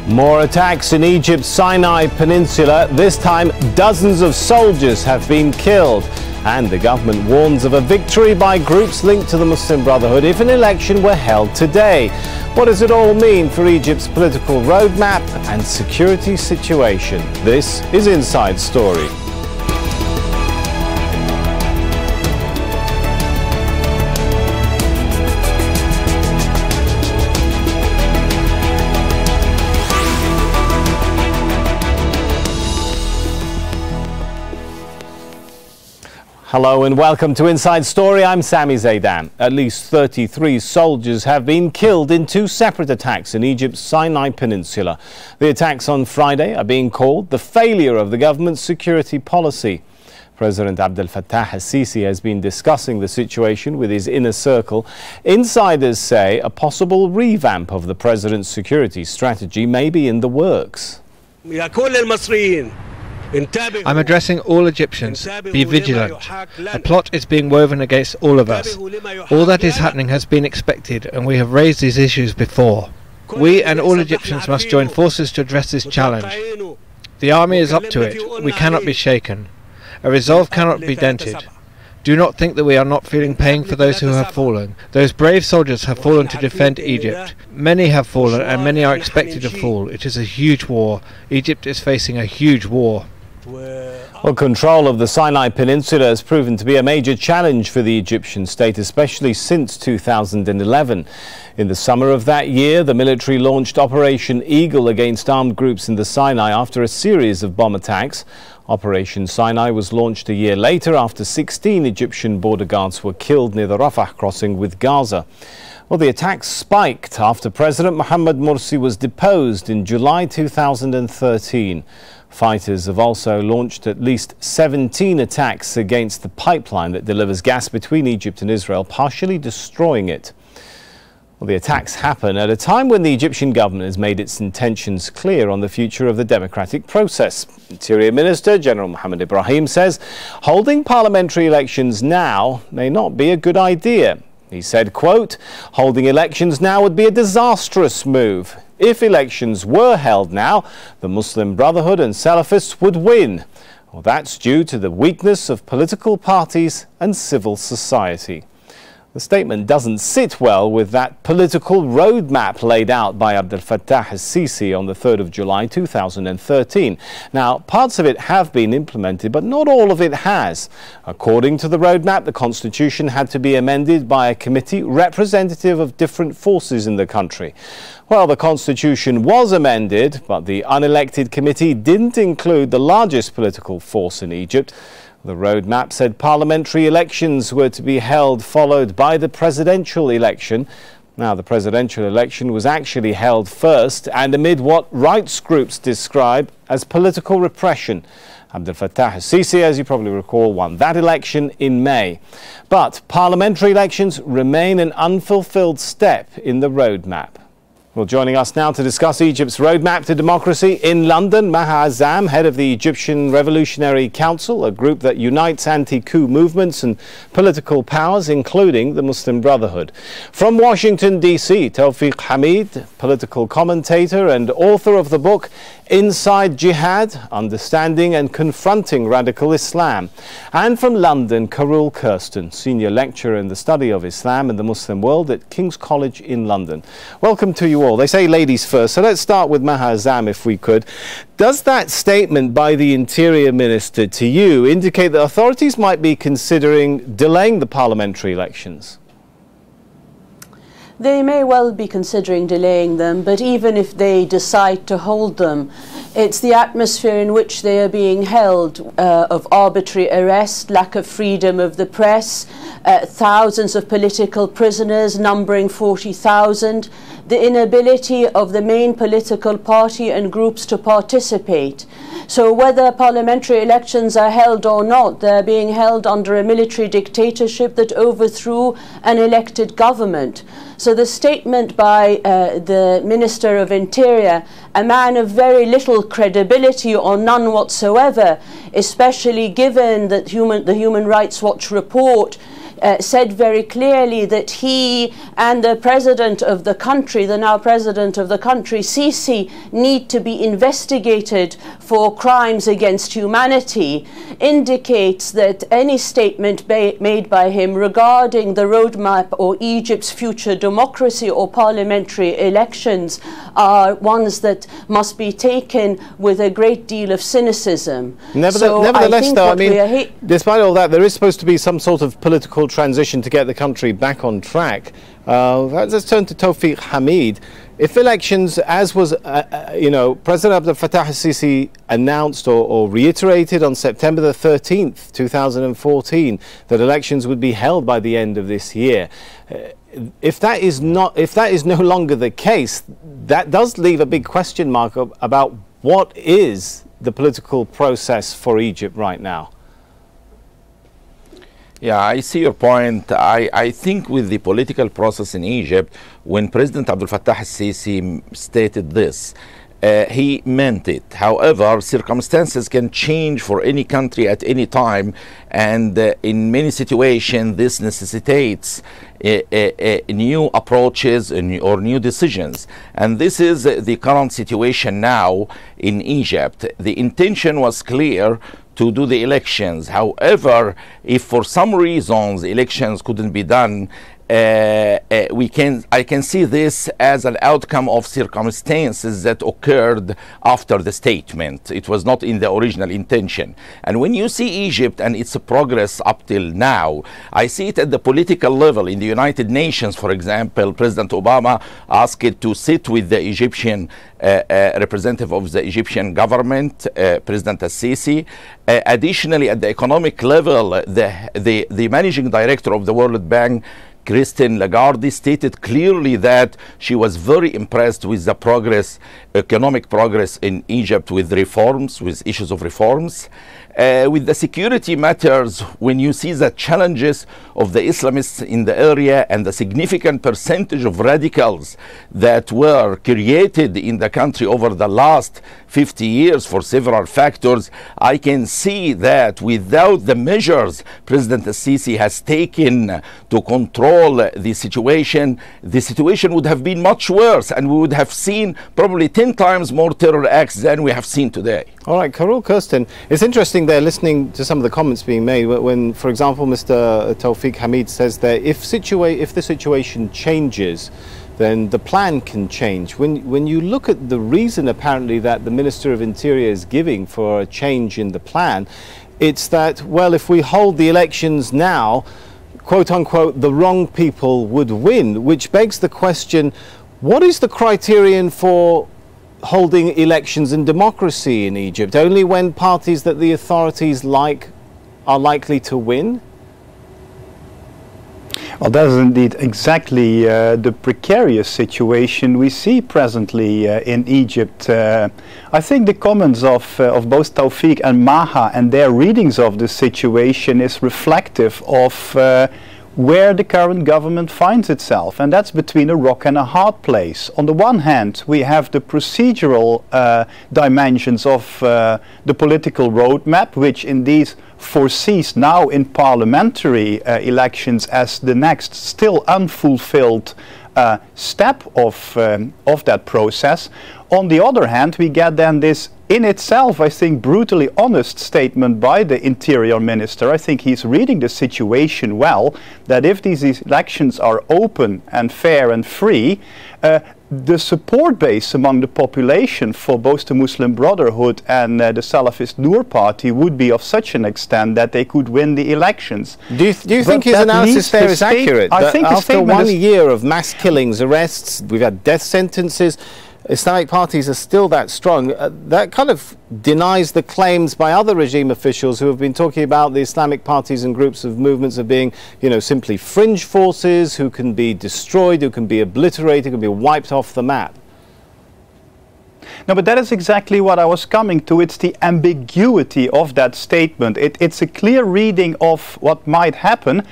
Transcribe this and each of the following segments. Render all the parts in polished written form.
More attacks in Egypt's Sinai Peninsula. This time, dozens of soldiers have been killed. And the government warns of a victory by groups linked to the Muslim Brotherhood if an election were held today. What does it all mean for Egypt's political roadmap and security situation? This is Inside Story. Hello and welcome to Inside Story. I'm Sami Zaidan. At least 33 soldiers have been killed in two separate attacks in Egypt's Sinai Peninsula. The attacks on Friday are being called the failure of the government's security policy. President Abdel Fattah el-Sisi has been discussing the situation with his inner circle. Insiders say a possible revamp of the president's security strategy may be in the works. I'm addressing all Egyptians. Be vigilant. A plot is being woven against all of us. All that is happening has been expected, and we have raised these issues before. We and all Egyptians must join forces to address this challenge. The army is up to it. We cannot be shaken. A resolve cannot be dented. Do not think that we are not feeling pain for those who have fallen. Those brave soldiers have fallen to defend Egypt. Many have fallen, and many are expected to fall. It is a huge war. Egypt is facing a huge war. Well, control of the Sinai Peninsula has proven to be a major challenge for the Egyptian state, especially since 2011. In the summer of that year, the military launched Operation Eagle against armed groups in the Sinai after a series of bomb attacks. Operation Sinai was launched a year later after 16 Egyptian border guards were killed near the Rafah crossing with Gaza. Well, the attacks spiked after President Mohamed Morsi was deposed in July 2013. Fighters have also launched at least 17 attacks against the pipeline that delivers gas between Egypt and Israel, partially destroying it. Well, the attacks happen at a time when the Egyptian government has made its intentions clear on the future of the democratic process. Interior Minister General Mohamed Ibrahims says holding parliamentary elections now may not be a good idea. He said, quote, "Holding elections now would be a disastrous move. If elections were held now, the Muslim Brotherhood and Salafists would win. Well, that's due to the weakness of political parties and civil society." The statement doesn't sit well with that political roadmap laid out by Abdel Fattah el-Sisi on the 3rd of July 2013. Now, parts of it have been implemented, but not all of it has. According to the roadmap, the constitution had to be amended by a committee representative of different forces in the country. Well, the constitution was amended, but the unelected committee didn't include the largest political force in Egypt. The roadmap said parliamentary elections were to be held, followed by the presidential election. Now, the presidential election was actually held first, and amid what rights groups describe as political repression. Abdel Fattah el-Sisi, as you probably recall, won that election in May. But parliamentary elections remain an unfulfilled step in the roadmap. Well, joining us now to discuss Egypt's roadmap to democracy in London, Maha Azzam, head of the Egyptian Revolutionary Council, a group that unites anti-coup movements and political powers, including the Muslim Brotherhood. From Washington, D.C., Tawfik Hamid, political commentator and author of the book Inside Jihad, Understanding and Confronting Radical Islam. And from London, Carool Kersten, senior lecturer in the study of Islam and the Muslim world at King's College in London. Welcome to you all. They say ladies first, so let's start with Maha Azzam if we could. Does that statement by the Interior Minister to you indicate that authorities might be considering delaying the parliamentary elections? They may well be considering delaying them, but even if they decide to hold them, it's the atmosphere in which they are being held, of arbitrary arrest, lack of freedom of the press, thousands of political prisoners numbering 40,000, the inability of the main political party and groups to participate. So whether parliamentary elections are held or not, they're being held under a military dictatorship that overthrew an elected government. So the statement by the Minister of Interior, a man of very little credibility or none whatsoever, especially given that the Human Rights Watch report said very clearly that he and the president of the country, the now president of the country, Sisi, need to be investigated for crimes against humanity, indicates that any statement made by him regarding the roadmap or Egypt's future democracy or parliamentary elections are ones that must be taken with a great deal of cynicism. Nevertheless, though, I mean, despite all that, there is supposed to be some sort of political transition to get the country back on track. Let's turn to Tawfik Hamid. If elections, as was, President Abdel Fattah el-Sisi announced or reiterated on September the 13th, 2014, that elections would be held by the end of this year. If that is no longer the case, that does leave a big question mark about what is the political process for Egypt right now. Yeah, I see your point. I think with the political process in Egypt, when President Abdel Fattah el-Sisi stated this, he meant it. However, circumstances can change for any country at any time, and in many situations this necessitates new approaches or new decisions. And this is the current situation now in Egypt. The intention was clear to do the elections. However, if for some reasons elections couldn't be done, I can see this as an outcome of circumstances that occurred after the statement. It was not in the original intention. And when you see Egypt and its progress up till now, I see it at the political level. In the United Nations, for example, President Obama asked to sit with the Egyptian representative of the Egyptian government, President el-Sisi. Additionally, at the economic level, the managing director of the World Bank, Christine Lagarde, stated clearly that she was very impressed with the progress, economic progress in Egypt, with reforms, with issues of reforms. With the security matters, when you see the challenges of the Islamists in the area and the significant percentage of radicals that were created in the country over the last 50 years for several factors, I can see that without the measures President el-Sisi has taken to control the situation would have been much worse, and we would have seen probably 10 times more terror acts than we have seen today. All right, Carool Kersten, it's interesting there listening to some of the comments being made when, for example, Mr. Tawfik Hamid says that if the situation changes, then the plan can change. When you look at the reason apparently that the Minister of Interior is giving for a change in the plan, it's that, well, if we hold the elections now, quote unquote, the wrong people would win, which begs the question, what is the criterion for holding elections in democracy in Egypt? Only when parties that the authorities like are likely to win? Well, that is indeed exactly the precarious situation we see presently in Egypt. I think the comments of both Tawfik and Maha and their readings of the situation is reflective of where the current government finds itself, and that's between a rock and a hard place. On the one hand, we have the procedural dimensions of the political roadmap, which indeed foresees now in parliamentary elections as the next still unfulfilled step of that process. On the other hand, we get then this, in itself, I think, brutally honest statement by the Interior Minister. I think he's reading the situation well, that if these elections are open and fair and free, the support base among the population for both the Muslim Brotherhood and the Salafist Noor Party would be of such an extent that they could win the elections. Do you think his analysis there is accurate? I think after 1 year of mass killings, arrests, we've had death sentences, Islamic parties are still that strong. That kind of denies the claims by other regime officials who have been talking about the Islamic parties and groups of movements of being, simply fringe forces who can be destroyed, who can be obliterated, who can be wiped off the map. No, but that is exactly what I was coming to. It's the ambiguity of that statement. It's a clear reading of what might happen.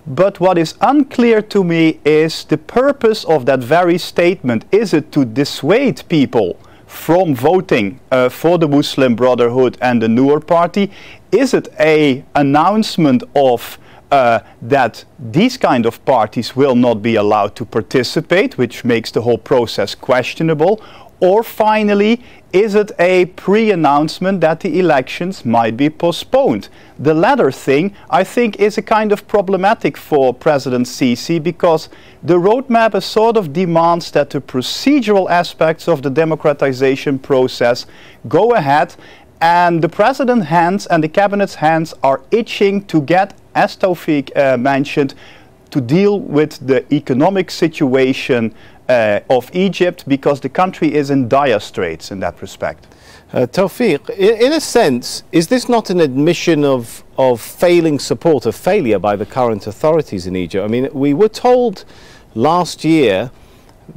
But what is unclear to me is the purpose of that very statement. Is it to dissuade people from voting for the Muslim Brotherhood and the Noor Party? Is it an announcement of that these kind of parties will not be allowed to participate, which makes the whole process questionable? Or finally, is it a pre-announcement that the elections might be postponed? The latter thing, I think, is a kind of problematic for President Sisi, because the roadmap sort of demands that the procedural aspects of the democratization process go ahead, and the president's hands and the cabinet's hands are itching to get, as Tawfik mentioned, to deal with the economic situation of Egypt, because the country is in dire straits in that respect. Tawfik, in a sense, is this not an admission of failing support, of failure by the current authorities in Egypt? I mean, we were told last year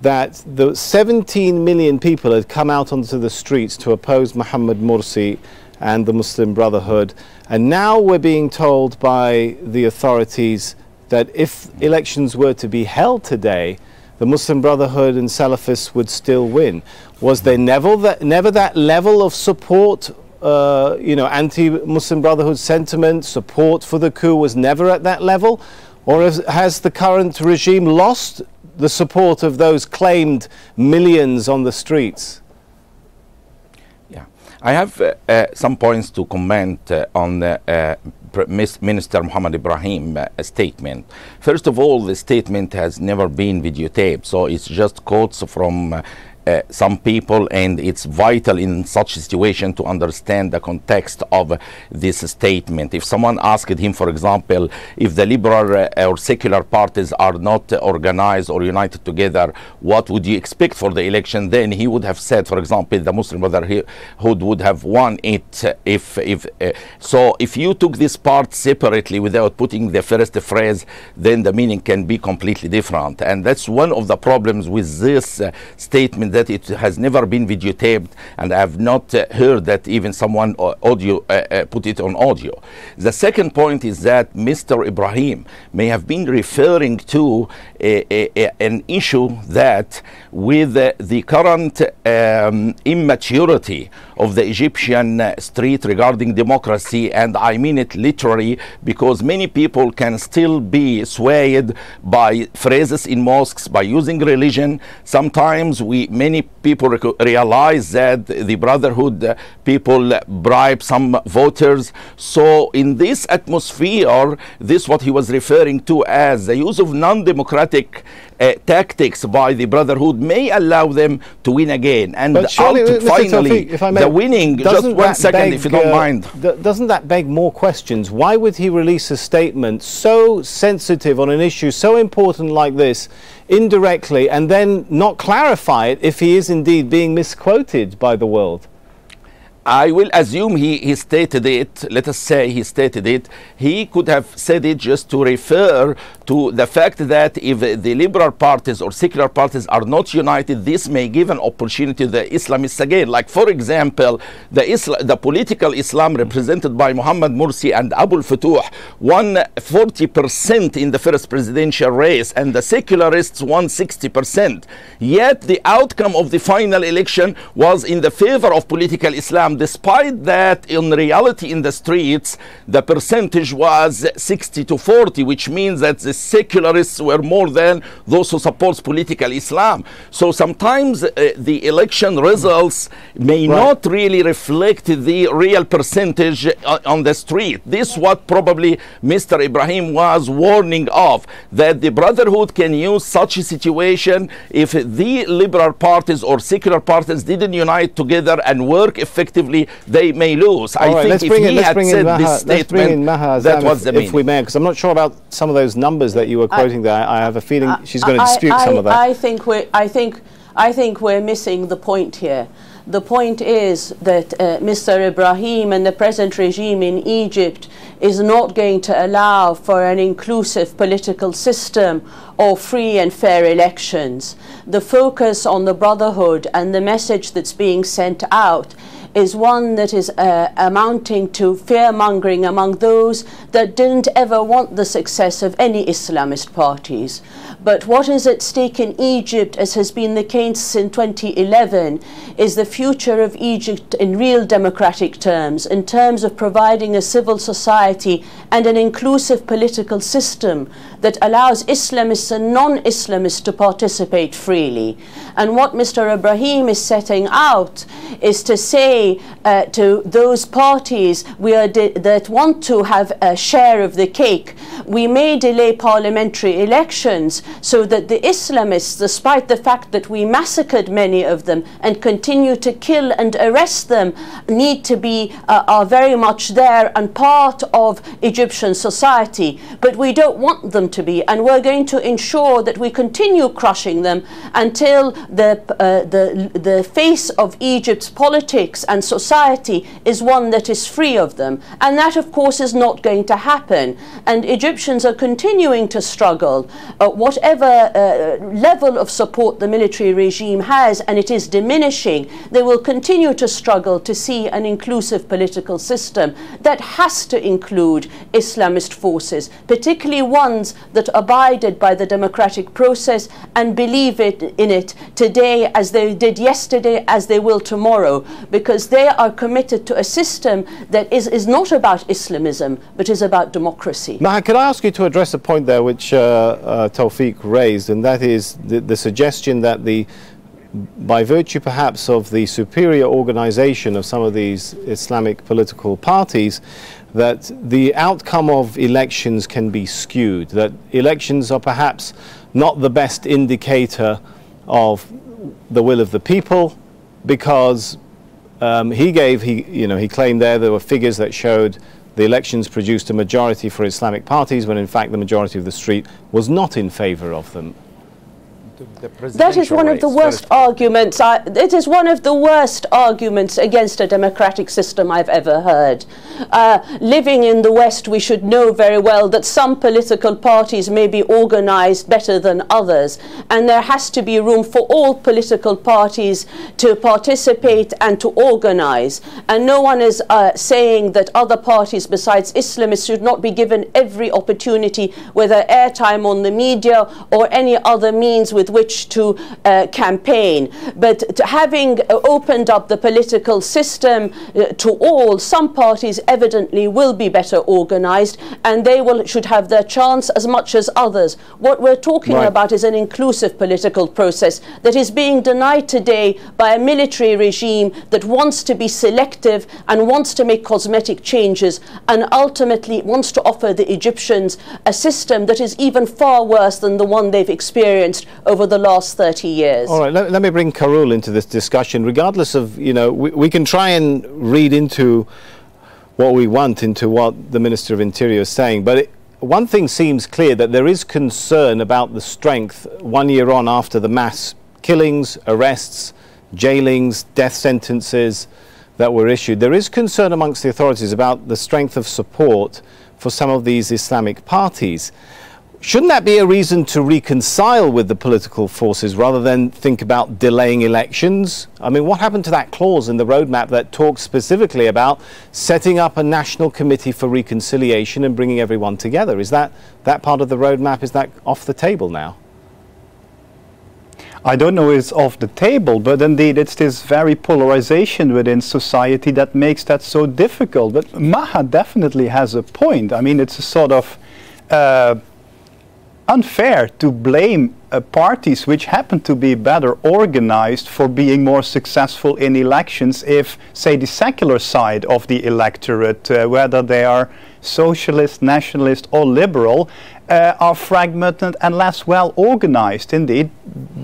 that the 17 million people had come out onto the streets to oppose Mohamed Morsi and the Muslim Brotherhood, and now we're being told by the authorities that if elections were to be held today, the Muslim Brotherhood and Salafists would still win. Was there never that level of support, anti-Muslim Brotherhood sentiment, support for the coup was never at that level? Or has the current regime lost the support of those claimed millions on the streets? Yeah, I have some points to comment on Minister Mohamed Ibrahims' statement. First of all, the statement has never been videotaped, so it's just quotes from some people, and it's vital in such a situation to understand the context of this statement. If someone asked him, for example, if the liberal or secular parties are not organized or united together, what would you expect for the election? Then he would have said, for example, the Muslim Brotherhood would have won it. So if you took this part separately without putting the first phrase, then the meaning can be completely different. And that's one of the problems with this statement, that it has never been videotaped, and I have not heard that even someone put it on audio. The second point is that Mr. Ibrahim may have been referring to an issue that with the current immaturity of the Egyptian street regarding democracy, and I mean it literally, because many people can still be swayed by phrases in mosques, by using religion. Sometimes many people realize that the Brotherhood people bribe some voters. So in this atmosphere, this what he was referring to as the use of non-democratic tactics by the Brotherhood may allow them to win again. And surely, finally, if I may, the winning, just 1 second, if you don't mind. Doesn't that beg more questions? Why would he release a statement so sensitive on an issue so important like this indirectly, and then not clarify it if he is indeed being misquoted by the world? I will assume he stated it. Let us say he stated it. He could have said it just to refer to the fact that if the liberal parties or secular parties are not united, this may give an opportunity to the Islamists again. Like, for example, the political Islam represented by Mohamed Morsi and Abdel Fattah won 40% in the first presidential race, and the secularists won 60%. Yet the outcome of the final election was in the favor of political Islam. Despite that, in reality, in the streets, the percentage was 60-40, which means that the secularists were more than those who support political Islam. So sometimes the election results may not really reflect the real percentage on the street. This is what probably Mr. Ibrahim was warning of, that the Brotherhood can use such a situation if the liberal parties or secular parties didn't unite together and work effectively, they may lose. I think if he had said this statement, that was the meaning. If we may, because I'm not sure about some of those numbers that you were quoting there. I have a feeling she's going to dispute some of that. I think we're missing the point here. The point is that Mr. Ibrahim and the present regime in Egypt is not going to allow for an inclusive political system or free and fair elections. The focus on the Brotherhood and the message that's being sent out is one that is amounting to fear-mongering among those that didn't ever want the success of any Islamist parties. But what is at stake in Egypt, as has been the case since 2011, is the future of Egypt in real democratic terms, in terms of providing a civil society and an inclusive political system that allows Islamists and non-Islamists to participate freely. And what Mr. Ibrahim is setting out is to say to those parties that want to have a share of the cake, we may delay parliamentary elections so that the Islamists, despite the fact that we massacred many of them and continue to kill and arrest them, need to be, are very much there and part of Egyptian society. But we don't want them to be, and we're going to ensure that we continue crushing them until the face of Egypt's politics and society is one that is free of them. And that, of course, is not going to happen. And Egyptians are continuing to struggle. Whatever level of support the military regime has, and it is diminishing, they will continue to struggle to see an inclusive political system that has to include Islamist forces, particularly ones that abided by the democratic process and believe in it today as they did yesterday, as they will tomorrow, because they are committed to a system that is not about Islamism, but is about democracy. Maha, could I ask you to address a point there which Tawfik raised, and that is the suggestion that by virtue perhaps of the superior organization of some of these Islamic political parties, that the outcome of elections can be skewed, that elections are perhaps not the best indicator of the will of the people, because he claimed there were figures that showed the elections produced a majority for Islamic parties when in fact the majority of the street was not in favor of them. That is one of the worst arguments. It is one of the worst arguments against a democratic system I've ever heard. Living in the West, we should know very well that some political parties may be organized better than others, and there has to be room for all political parties to participate and to organize. And no one is saying that other parties besides Islamists should not be given every opportunity, whether airtime on the media or any other means with which to campaign. But having opened up the political system to all, some parties evidently will be better organized, and they should have their chance as much as others. What we're talking about is an inclusive political process that is being denied today by a military regime that wants to be selective and wants to make cosmetic changes, and ultimately wants to offer the Egyptians a system that is even far worse than the one they've experienced over the last 30 years. All right, let me bring Carool into this discussion. Regardless of, we can try and read into what we want, into what the Minister of Interior is saying, but one thing seems clear, that there is concern about the strength 1 year on after the mass killings, arrests, jailings, death sentences that were issued. There is concern amongst the authorities about the strength of support for some of these Islamic parties. Shouldn't that be a reason to reconcile with the political forces rather than think about delaying elections? I mean, what happened to that clause in the roadmap that talks specifically about setting up a national committee for reconciliation and bringing everyone together? Is that part of the roadmap, is that off the table now? I don't know if it's off the table, but indeed it's this very polarization within society that makes that so difficult. But Maha definitely has a point. I mean, it's a sort of unfair to blame parties which happen to be better organized for being more successful in elections if, say, the secular side of the electorate, whether they are socialist, nationalist or liberal, are fragmented and less well organized. Indeed,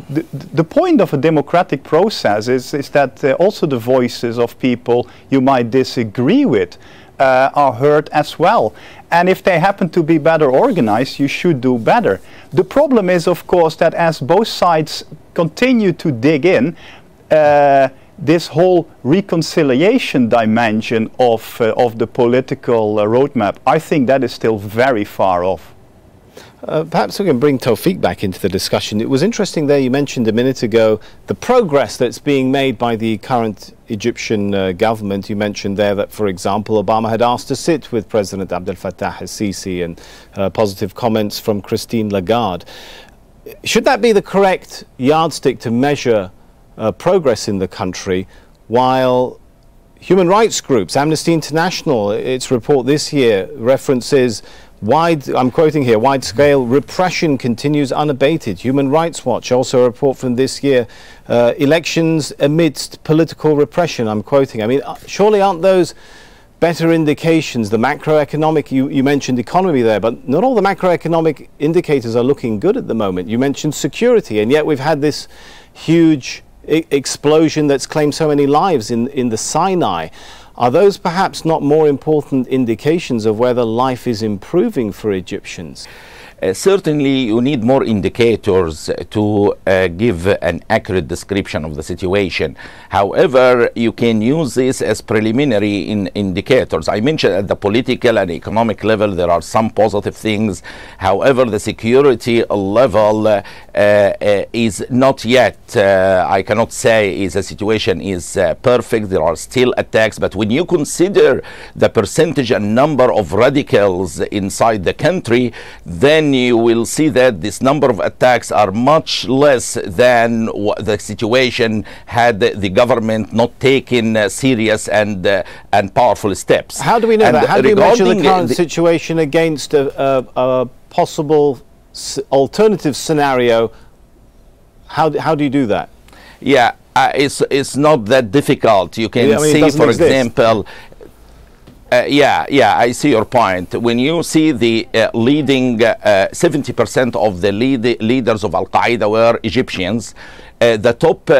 the point of a democratic process is that also the voices of people you might disagree with are heard as well. And if they happen to be better organized, you should do better. The problem is, of course, that as both sides continue to dig in, this whole reconciliation dimension of the political roadmap, I think that is still very far off. Perhaps we can bring Tawfik back into the discussion. It was interesting there, you mentioned a minute ago the progress that's being made by the current Egyptian government. You mentioned there that, for example, Obama had asked to sit with President Abdel Fattah el-Sisi, and positive comments from Christine Lagarde. Should that be the correct yardstick to measure progress in the country, while human rights groups, Amnesty International, its report this year references I'm quoting here, wide-scale repression continues unabated. Human Rights Watch, also a report from this year, elections amidst political repression, I'm quoting. I mean, surely aren't those better indications? The macroeconomic, you mentioned economy there, but not all the macroeconomic indicators are looking good at the moment. You mentioned security, and yet we've had this huge explosion that's claimed so many lives in the Sinai. Are those perhaps not more important indications of whether life is improving for Egyptians? Certainly you need more indicators to give an accurate description of the situation. However, you can use this as preliminary indicators. I mentioned at the political and economic level there are some positive things. However, the security level is not yet, I cannot say the situation is perfect. There are still attacks, but when you consider the percentage and number of radicals inside the country, then you will see that this number of attacks are much less than the situation had the government not taken serious and powerful steps. How do we know that? How do you measure the current situation against a possible alternative scenario? How do you do that? Yeah, it's not that difficult. You can see, for example, I see your point. When you see the leading 70% of the leaders of Al-Qaeda were Egyptians, the top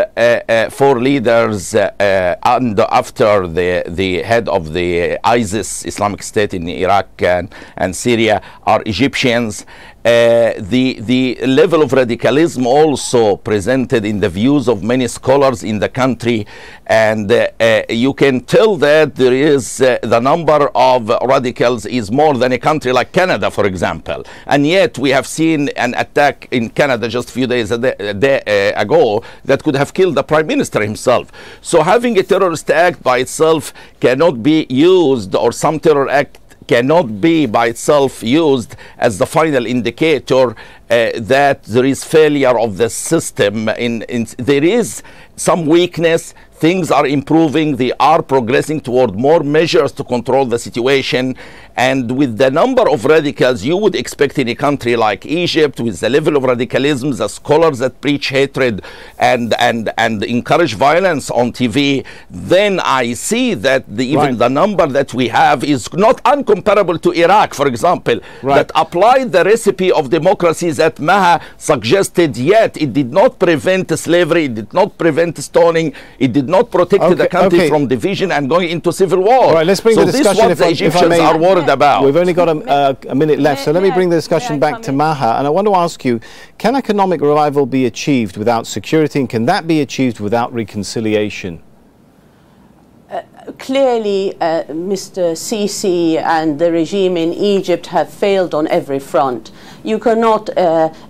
4 leaders and after the head of the ISIS, Islamic State in Iraq and Syria, are Egyptians. The level of radicalism also presented in the views of many scholars in the country, and you can tell that there is the number of radicals is more than a country like Canada, for example, and yet we have seen an attack in Canada just a few days ago that could have killed the Prime Minister himself. So having a terrorist act by itself cannot be used, or some terror act cannot be by itself used as the final indicator that there is failure of the system. There is some weakness. Things are improving. They are progressing toward more measures to control the situation. And with the number of radicals you would expect in a country like Egypt, with the level of radicalism, the scholars that preach hatred and encourage violence on TV, then I see that even the number that we have is not uncomparable to Iraq, for example, that applied the recipe of democracy that Maha suggested, yet it did not prevent slavery, it did not prevent stoning, it did not protect the country from division and going into civil war. All right, let's bring the discussion. This is what the Egyptians are worried about. We've only got a minute left, so let me bring the discussion back to Maha. And I want to ask you, can economic revival be achieved without security, and can that be achieved without reconciliation? Clearly, Mr. Sisi and the regime in Egypt have failed on every front. You cannot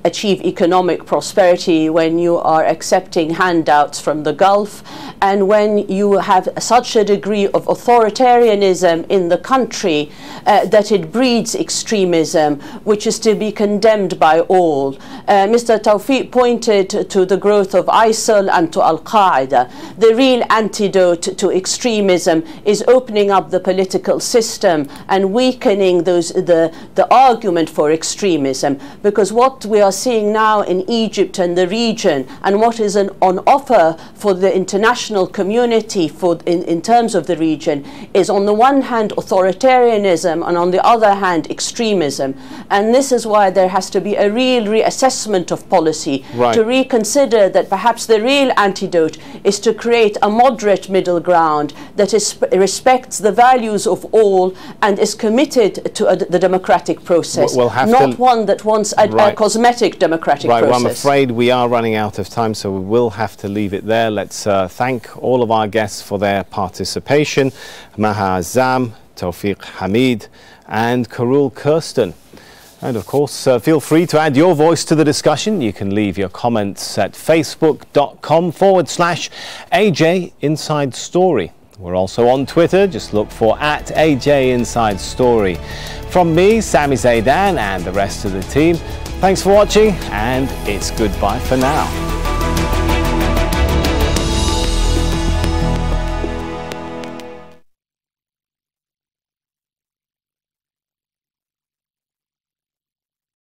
achieve economic prosperity when you are accepting handouts from the Gulf, and when you have such a degree of authoritarianism in the country that it breeds extremism, which is to be condemned by all. Mr. Tawfik pointed to the growth of ISIL and to Al-Qaeda. The real antidote to extremism is opening up the political system and weakening the argument for extremism, because what we are seeing now in Egypt and the region, and what is on offer for the international community in terms of the region, is on the one hand authoritarianism and on the other hand extremism. And this is why there has to be a real reassessment of policy to reconsider that perhaps the real antidote is to create a moderate middle ground that respects the values of all and is committed to the democratic process, not one that wants a cosmetic democratic process. Well, I'm afraid we are running out of time, so we will have to leave it there. Let's thank all of our guests for their participation: Maha Azzam, Tawfik Hamid and Carool Kersten. And of course, feel free to add your voice to the discussion. You can leave your comments at facebook.com/AJ Inside Story. We're also on Twitter. Just look for @AJ Inside Story. From me, Sami Zaidan, and the rest of the team, thanks for watching, and it's goodbye for now.